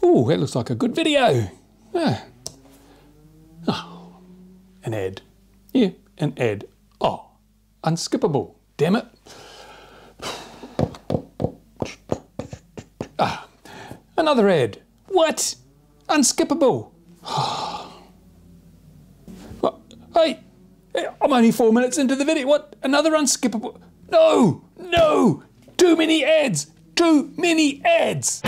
Oh, that looks like a good video. Ah. Oh, an ad. Yeah, an ad. Oh, unskippable. Damn it. Ah, another ad. What? Unskippable. What? Hey, I'm only 4 minutes into the video. What? Another unskippable. No, no, too many ads. Too many ads.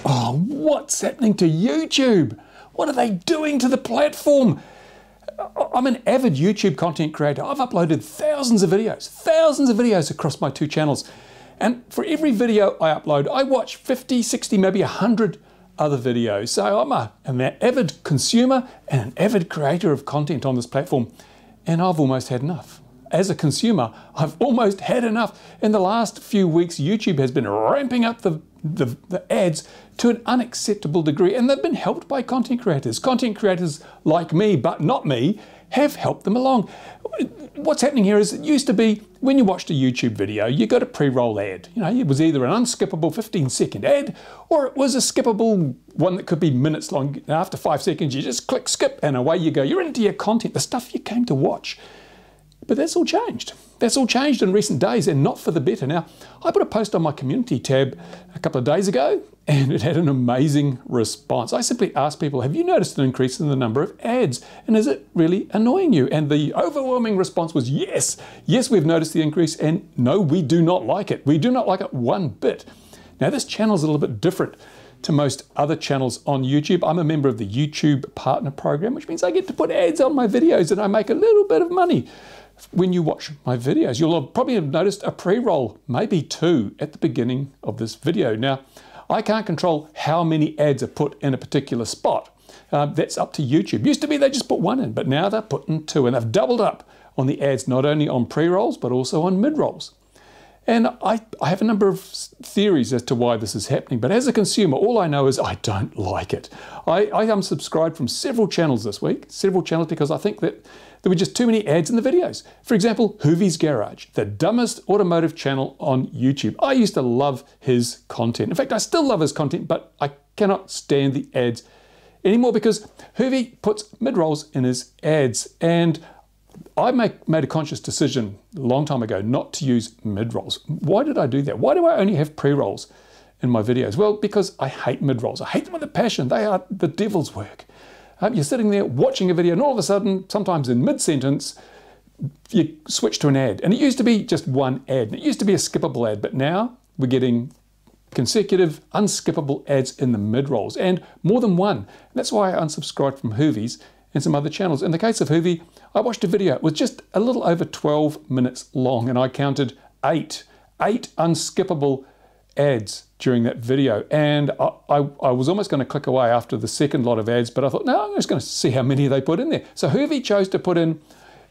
Oh, what's happening to YouTube? What are they doing to the platform? I'm an avid YouTube content creator. I've uploaded thousands of videos across my two channels. And for every video I upload, I watch 50, 60, maybe 100 other videos. So I'm an avid consumer and an avid creator of content on this platform. And I've almost had enough. As a consumer, I've almost had enough. In the last few weeks, YouTube has been ramping up the ads to an unacceptable degree, and they've been helped by content creators. Content creators like me, but not me, have helped them along. What's happening here is it used to be when you watched a YouTube video, you got a pre-roll ad. You know, it was either an unskippable 15-second ad, or it was a skippable one that could be minutes long. After 5 seconds, you just click skip and away you go. You're into your content, the stuff you came to watch. But that's all changed. That's all changed in recent days, and not for the better. Now, I put a post on my community tab a couple of days ago, and it had an amazing response. I simply asked people, have you noticed an increase in the number of ads? And is it really annoying you? And the overwhelming response was yes. Yes, we've noticed the increase, and no, we do not like it. We do not like it one bit. Now, this channel is a little bit different to most other channels on YouTube. I'm a member of the YouTube Partner Program, which means I get to put ads on my videos, and I make a little bit of money when you watch my videos. You'll probably have noticed a pre-roll, maybe 2, at the beginning of this video. Now, I can't control how many ads are put in a particular spot. That's up to YouTube. Used to be they just put 1 in, but now they're putting 2, and they've doubled up on the ads, not only on pre-rolls, but also on mid-rolls. And I have a number of theories as to why this is happening, but as a consumer, all I know is I don't like it. I unsubscribed from several channels this week, because I think that there were just too many ads in the videos. For example, Hoovy's Garage, the dumbest automotive channel on YouTube. I used to love his content. In fact, I still love his content, but I cannot stand the ads anymore because Hoovy puts mid-rolls in his ads. And I made a conscious decision a long time ago not to use mid-rolls. Why did I do that? Why do I only have pre-rolls in my videos? Well, because I hate mid-rolls. I hate them with a passion. They are the devil's work. You're sitting there watching a video, and all of a sudden, sometimes in mid-sentence, you switch to an ad. And it used to be just one ad. And it used to be a skippable ad, but now we're getting consecutive, unskippable ads in the mid-rolls, and more than one. And that's why I unsubscribed from Hoovy's and some other channels. In the case of Hoovy, I watched a video. It was just a little over 12 minutes long, and I counted 8 unskippable ads during that video. And I was almost going to click away after the second lot of ads, but I thought, no, I'm just going to see how many they put in there. So Hoovy chose to put in,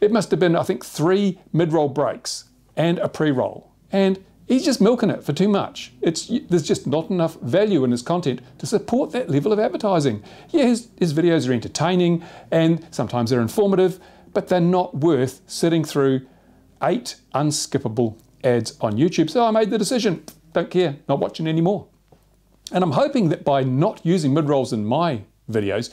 it must have been, I think, 3 mid-roll breaks and a pre-roll. And he's just milking it for too much. There's just not enough value in his content to support that level of advertising. Yeah, his videos are entertaining and sometimes they're informative, but they're not worth sitting through 8 unskippable ads on YouTube. So I made the decision, don't care, not watching anymore. And I'm hoping that by not using mid-rolls in my videos,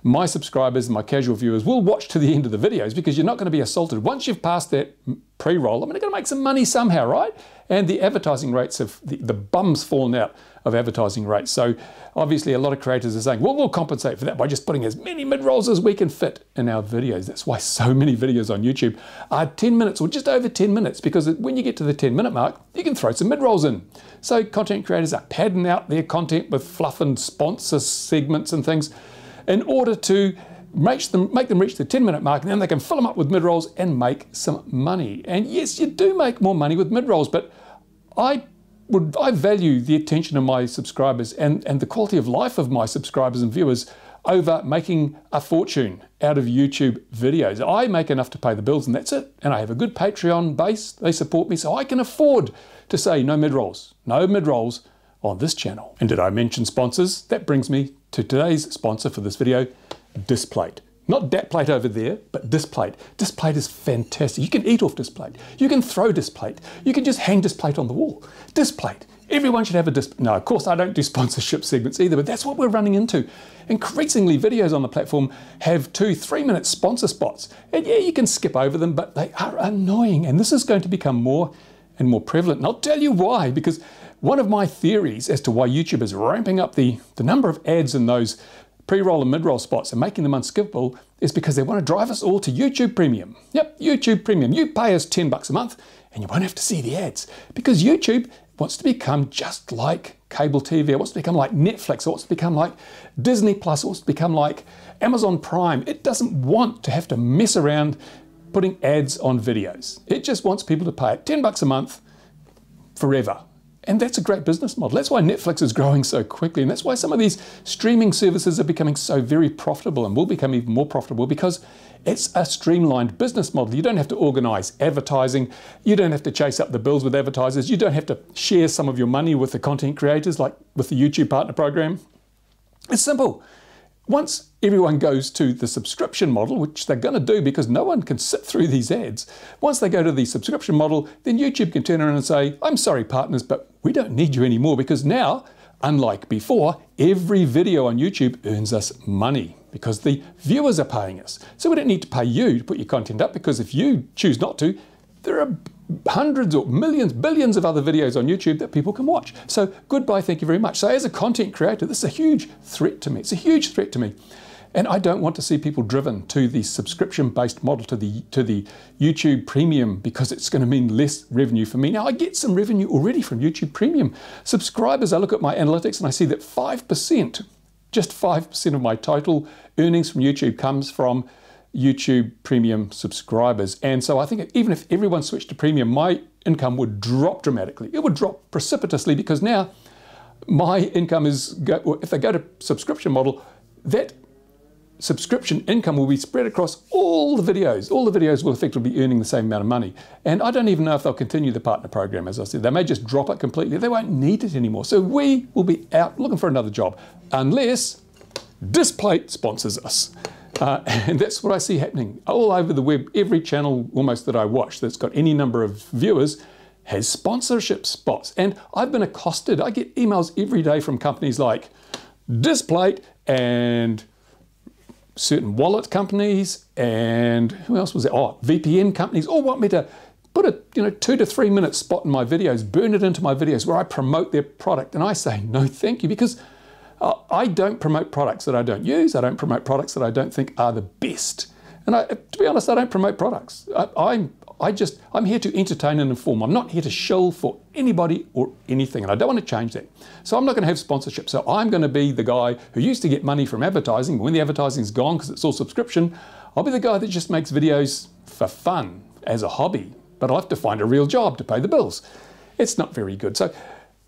my subscribers and my casual viewers will watch to the end of the videos, because you're not going to be assaulted. Once you've passed that pre-roll, I mean, you're going to make some money somehow, right? And the advertising rates have, the bum's fallen out of advertising rates. So obviously a lot of creators are saying, well, we'll compensate for that by just putting as many mid-rolls as we can fit in our videos. That's why so many videos on YouTube are 10 minutes or just over 10 minutes, because when you get to the 10-minute mark, you can throw some mid-rolls in. So content creators are padding out their content with fluff and sponsor segments and things in order to make them reach the 10-minute mark, and then they can fill them up with mid-rolls and make some money. And yes, you do make more money with mid-rolls, but I value the attention of my subscribers and the quality of life of my subscribers and viewers over making a fortune out of YouTube videos. I make enough to pay the bills, and that's it. And I have a good Patreon base. They support me, so I can afford to say no mid-rolls on this channel. And did I mention sponsors? That brings me to today's sponsor for this video, Displate. Not that plate over there, but this plate. This plate is fantastic. You can eat off this plate. You can throw this plate. You can just hang this plate on the wall. This plate. Everyone should have a display. No, of course I don't do sponsorship segments either, but that's what we're running into. Increasingly, videos on the platform have 2-3 minute sponsor spots. And yeah, you can skip over them, but they are annoying. And this is going to become more and more prevalent. And I'll tell you why, because one of my theories as to why YouTube is ramping up the number of ads in those pre-roll and mid-roll spots and making them unskippable is because they want to drive us all to YouTube Premium. Yep, YouTube Premium. You pay us $10 a month and you won't have to see the ads, because YouTube wants to become just like cable TV. It wants to become like Netflix. It wants to become like Disney Plus. It wants to become like Amazon Prime. It doesn't want to have to mess around putting ads on videos. It just wants people to pay it $10 a month forever. And that's a great business model. That's why Netflix is growing so quickly. And that's why some of these streaming services are becoming so very profitable and will become even more profitable, because it's a streamlined business model. You don't have to organize advertising. You don't have to chase up the bills with advertisers. You don't have to share some of your money with the content creators like with the YouTube Partner Program. It's simple. Once everyone goes to the subscription model, which they're going to do because no one can sit through these ads, once they go to the subscription model, then YouTube can turn around and say, I'm sorry, partners, but we don't need you anymore, because now, unlike before, every video on YouTube earns us money because the viewers are paying us. So we don't need to pay you to put your content up, because if you choose not to, there are hundreds or millions, billions of other videos on YouTube that people can watch. So goodbye, thank you very much. So as a content creator, this is a huge threat to me. It's a huge threat to me. And I don't want to see people driven to the subscription-based model, to the YouTube Premium, because it's going to mean less revenue for me. Now, I get some revenue already from YouTube Premium subscribers. I look at my analytics and I see that 5%, just 5% of my total earnings from YouTube comes from YouTube Premium subscribers. And so I think even if everyone switched to Premium, my income would drop dramatically. It would drop precipitously, because now my income is, if they go to subscription model, that subscription income will be spread across all the videos. All the videos will effectively be earning the same amount of money. And I don't even know if they'll continue the partner program, as I said. They may just drop it completely. They won't need it anymore. So we will be out looking for another job, unless Displate sponsors us. And that's what I see happening all over the web. Every channel almost that I watch that's got any number of viewers has sponsorship spots. And I've been accosted. I get emails every day from companies like Displate and certain wallet companies, and who else was there? Oh, VPN companies all want me to put a 2 to 3 minute spot in my videos, burn it into my videos where I promote their product. And I say, no, thank you, because I don't promote products that I don't use. I don't promote products that I don't think are the best. And to be honest, I don't promote products. I'm here to entertain and inform. I'm not here to shill for anybody or anything, and I don't want to change that. So I'm not going to have sponsorship. So I'm going to be the guy who used to get money from advertising, but when the advertising's gone because it's all subscription, I'll be the guy that just makes videos for fun as a hobby, but I'll have to find a real job to pay the bills. It's not very good. So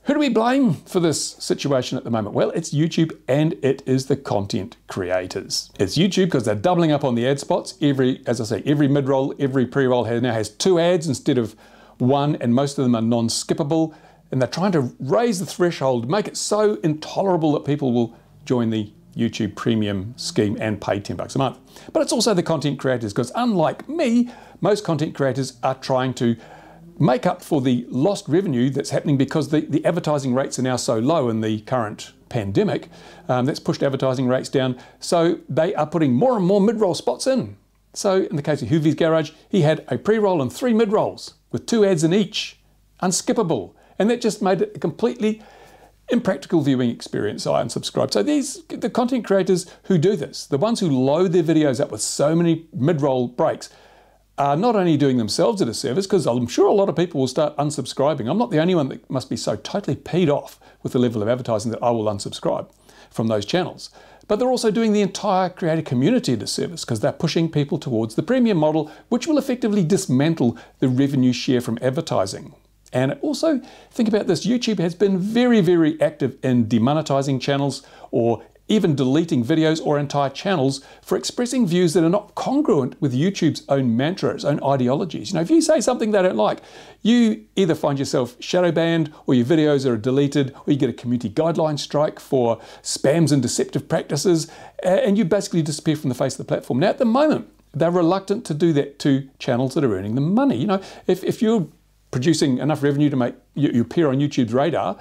who do we blame for this situation at the moment? Well, it's YouTube, and it is the content creators. It's YouTube because they're doubling up on the ad spots. As I say, every mid-roll, every pre-roll now has 2 ads instead of 1, and most of them are non-skippable. And they're trying to raise the threshold, make it so intolerable that people will join the YouTube Premium scheme and pay $10 a month. But it's also the content creators, because unlike me, most content creators are trying to make up for the lost revenue that's happening because the advertising rates are now so low in the current pandemic. That's pushed advertising rates down. So they are putting more and more mid-roll spots in. So in the case of Huvie's Garage, he had a pre-roll and 3 mid-rolls with 2 ads in each, unskippable. And that just made it a completely impractical viewing experience. So I unsubscribed. So the content creators who do this, the ones who load their videos up with so many mid-roll breaks, are not only doing themselves a disservice, because I'm sure a lot of people will start unsubscribing. I'm not the only one that must be so totally peed off with the level of advertising that I will unsubscribe from those channels. But they're also doing the entire creator community a disservice, because they're pushing people towards the premium model, which will effectively dismantle the revenue share from advertising. And also, think about this, YouTube has been very, very active in demonetizing channels or even deleting videos or entire channels for expressing views that are not congruent with YouTube's own mantra, its own ideologies. You know, if you say something they don't like, you either find yourself shadow banned, or your videos are deleted, or you get a community guideline strike for spams and deceptive practices, and you basically disappear from the face of the platform. Now, at the moment, they're reluctant to do that to channels that are earning them money. You know, if you're producing enough revenue to make you appear on YouTube's radar,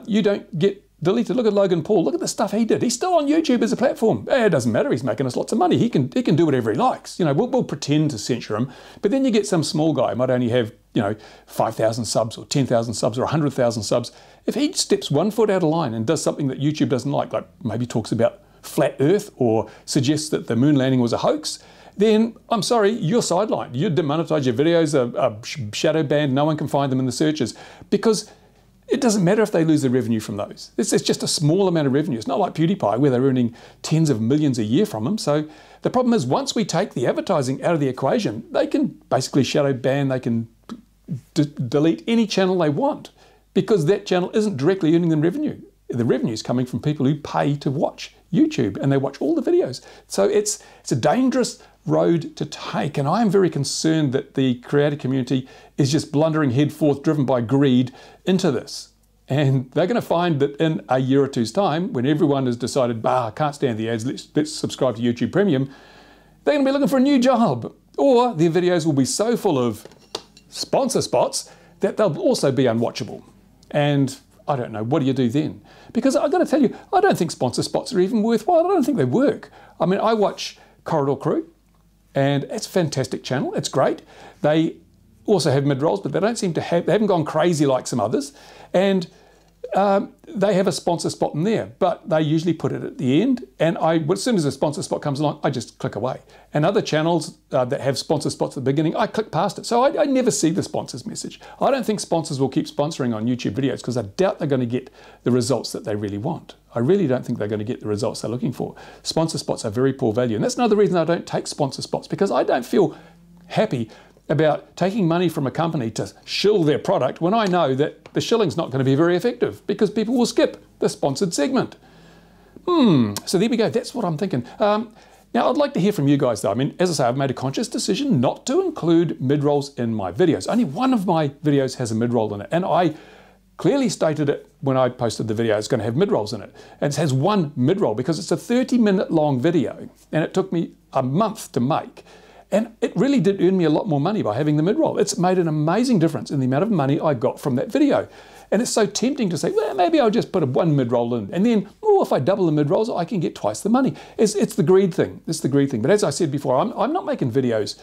you don't get deleted. Look at Logan Paul. Look at the stuff he did. He's still on YouTube as a platform. It doesn't matter. He's making us lots of money. He can do whatever he likes. You know, we'll pretend to censor him, but then you get some small guy, might only have, you know, 5,000 subs or 10,000 subs or 100,000 subs. If he steps 1 foot out of line and does something that YouTube doesn't like maybe talks about flat Earth or suggests that the moon landing was a hoax, then I'm sorry, you're sidelined. You're demonetized. Your videos are shadow banned. No one can find them in the searches, because it doesn't matter if they lose the revenue from those. It's just a small amount of revenue. It's not like PewDiePie where they're earning tens of millions a year from them. So the problem is, once we take the advertising out of the equation, they can basically shadow ban, they can delete any channel they want, because that channel isn't directly earning them revenue. The revenue is coming from people who pay to watch YouTube, and they watch all the videos. So it's a dangerous road to take, and I am very concerned that the creator community is just blundering headforth, driven by greed, into this. And they're going to find that in a year or two's time, when everyone has decided, I can't stand the ads, let's subscribe to YouTube Premium, they're going to be looking for a new job. Or their videos will be so full of sponsor spots that they'll also be unwatchable. And I don't know, what do you do then? Because I've got to tell you, I don't think sponsor spots are even worthwhile. I don't think they work. I mean, I watch Corridor Crew, and it's a fantastic channel. It's great. They also have mid-rolls, but they don't seem to have, they haven't gone crazy like some others. And they have a sponsor spot in there, but they usually put it at the end. And as soon as a sponsor spot comes along, I just click away. And other channels that have sponsor spots at the beginning, I click past it. So I never see the sponsors message. I don't think sponsors will keep sponsoring on YouTube videos, because I doubt they're going to get the results that they really want. I really don't think they're going to get the results they're looking for. Sponsor spots are very poor value. And that's another reason I don't take sponsor spots, because I don't feel happy about taking money from a company to shill their product when I know that the shilling's not going to be very effective, because people will skip the sponsored segment. So there we go. That's what I'm thinking. Now, I'd like to hear from you guys, though. I mean, as I say, I've made a conscious decision not to include mid-rolls in my videos. Only one of my videos has a mid-roll in it, and I clearly stated it when I posted the video. It's going to have mid-rolls in it. And it has one mid-roll because it's a 30-minute long video, and it took me a month to make. And it really did earn me a lot more money by having the mid-roll. It's made an amazing difference in the amount of money I got from that video. And it's so tempting to say, well, maybe I'll just put one mid-roll in. And then, oh, if I double the mid-rolls, I can get twice the money. It's the greed thing. It's the greed thing. But as I said before, I'm not making videos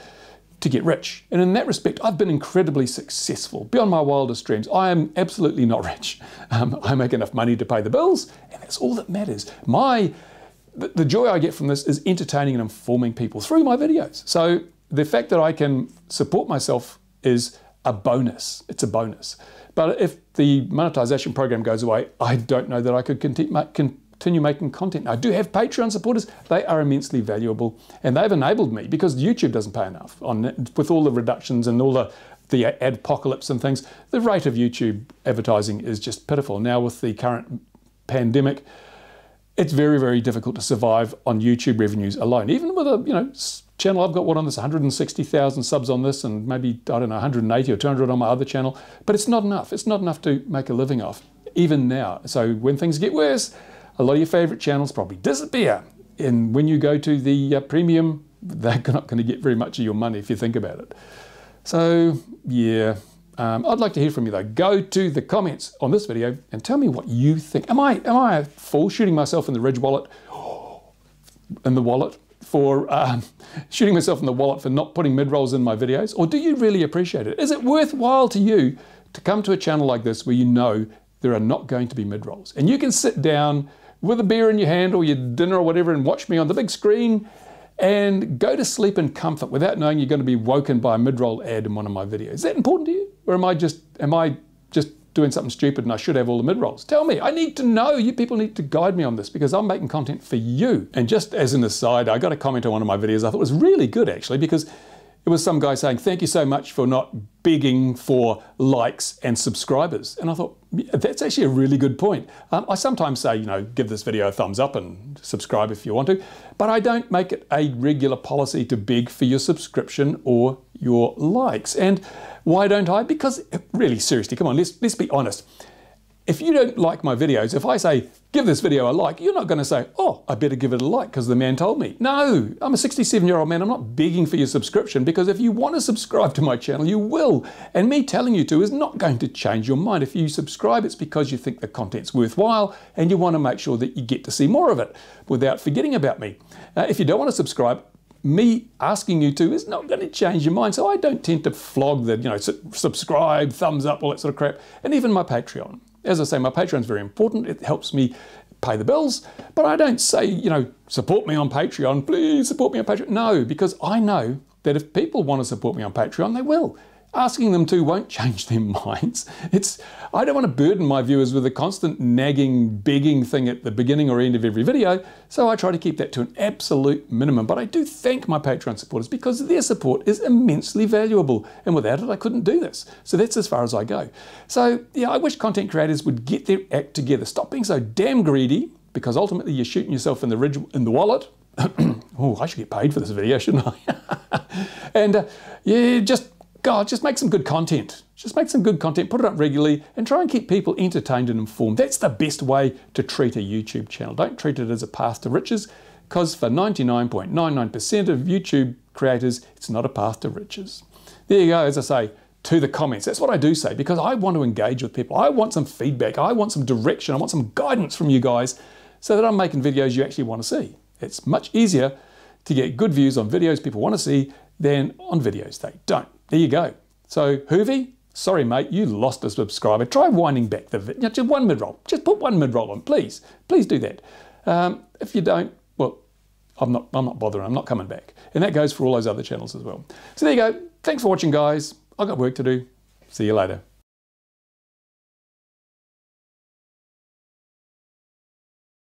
to get rich. And in that respect, I've been incredibly successful. Beyond my wildest dreams, I am absolutely not rich. I make enough money to pay the bills, and that's all that matters. The joy I get from this is entertaining and informing people through my videos. So the fact that I can support myself is a bonus. It's a bonus. But if the monetization program goes away, I don't know that I could continue making content. I do have Patreon supporters. They are immensely valuable, and they've enabled me, because YouTube doesn't pay enough with all the reductions and all the adpocalypse and things. The rate of YouTube advertising is just pitiful. Now with the current pandemic, it's very, very difficult to survive on YouTube revenues alone. Even with a channel, I've got one on this, 160,000 subs on this, and maybe, I don't know, 180 or 200 on my other channel. But it's not enough. It's not enough to make a living off, even now. So when things get worse, a lot of your favorite channels probably disappear. And when you go to the premium, they're not going to get very much of your money if you think about it. So, yeah. I'd like to hear from you, though. Go to the comments on this video and tell me what you think. Am I a fool shooting myself in the wallet for shooting myself in the wallet for not putting mid-rolls in my videos? Or do you really appreciate it? Is it worthwhile to you to come to a channel like this where you know there are not going to be mid-rolls, and you can sit down with a beer in your hand or your dinner or whatever and watch me on the big screen and go to sleep in comfort without knowing you're going to be woken by a mid-roll ad in one of my videos? Is that important to you? Or am I just doing something stupid and I should have all the mid-rolls? Tell me. I need to know. You people need to guide me on this, because I'm making content for you. And just as an aside, I got a comment on one of my videos I thought was really good, actually, because it was some guy saying, thank you so much for not begging for likes and subscribers. And I thought, yeah, that's actually a really good point. I sometimes say, you know, give this video a thumbs up and subscribe if you want to, but I don't make it a regular policy to beg for your subscription or your likes. And why don't I? Because really, seriously, come on, let's be honest. If you don't like my videos, if I say, give this video a like, you're not going to say, oh, I better give it a like because the man told me. No, I'm a 67-year-old man. I'm not begging for your subscription, because if you want to subscribe to my channel, you will. And me telling you to is not going to change your mind. If you subscribe, it's because you think the content's worthwhile and you want to make sure that you get to see more of it without forgetting about me. If you don't want to subscribe, me asking you to is not going to change your mind. So I don't tend to flog the, you know, subscribe, thumbs up, all that sort of crap. And even my Patreon. As I say, my Patreon is very important. It helps me pay the bills, but I don't say, you know, support me on Patreon, please support me on Patreon. No, because I know that if people want to support me on Patreon, they will. Asking them to won't change their minds. I don't want to burden my viewers with a constant nagging, begging thing at the beginning or end of every video, so I try to keep that to an absolute minimum. But I do thank my Patreon supporters because their support is immensely valuable, and without it I couldn't do this. So that's as far as I go. So yeah, I wish content creators would get their act together. Stop being so damn greedy, because ultimately you're shooting yourself in the wallet. Oh, I should get paid for this video, shouldn't I? And yeah, just make some good content. Just make some good content, put it up regularly, and try and keep people entertained and informed. That's the best way to treat a YouTube channel. Don't treat it as a path to riches, because for 99.99% of YouTube creators, it's not a path to riches. There you go, as I say, to the comments. That's what I do say, because I want to engage with people. I want some feedback. I want some direction. I want some guidance from you guys so that I'm making videos you actually want to see. It's much easier to get good views on videos people want to see than on videos they don't. There you go. So, Hoovy, sorry mate, you lost a subscriber. Try winding back the video. Just one mid-roll. Just put one mid-roll on, please. Please do that. If you don't, well, I'm not bothering. I'm not coming back. And that goes for all those other channels as well. So there you go. Thanks for watching, guys. I've got work to do. See you later.